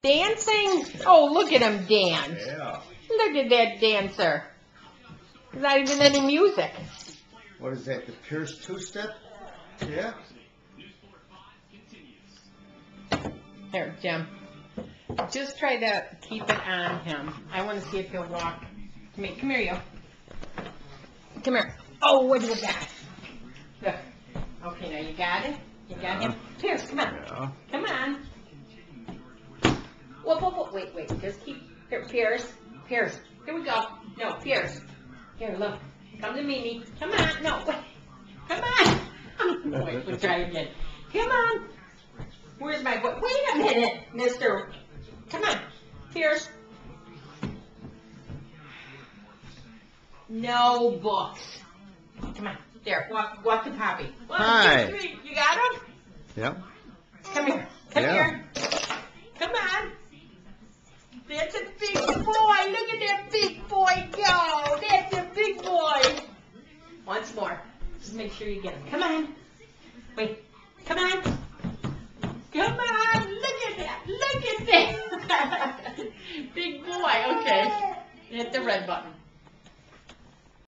Dancing? Oh, look at him dance. Yeah. Look at that dancer. There's not even any music. What is that, the Pierce two-step? Yeah. Here, Jim. Just try to keep it on him. I want to see if he'll walk. Come here, you. Come here. Oh, what is that? Look. Okay, now you got it? You got him? Pierce, come on. Yeah. Come on. Whoa. Wait. Just keep. Here, Pierce. Here we go. No, Pierce. Here, look. Come to Mimi. Come on. No, wait. Come on. Wait, we'll try again. Come on. Where's my book? Wait a minute, mister. Come on. Pierce. No books. Come on. There. Walk to Poppy. 1, Hi. 2, 3. You got him? Yep. Come here. Come Yeah. here. Come on. That's a big boy. Look at that big boy go. That's a big boy. Once more. Just make sure you get him. Come on. Wait. Come on. Come on. Look at that. Look at that. Big boy. Okay. Hit the red button.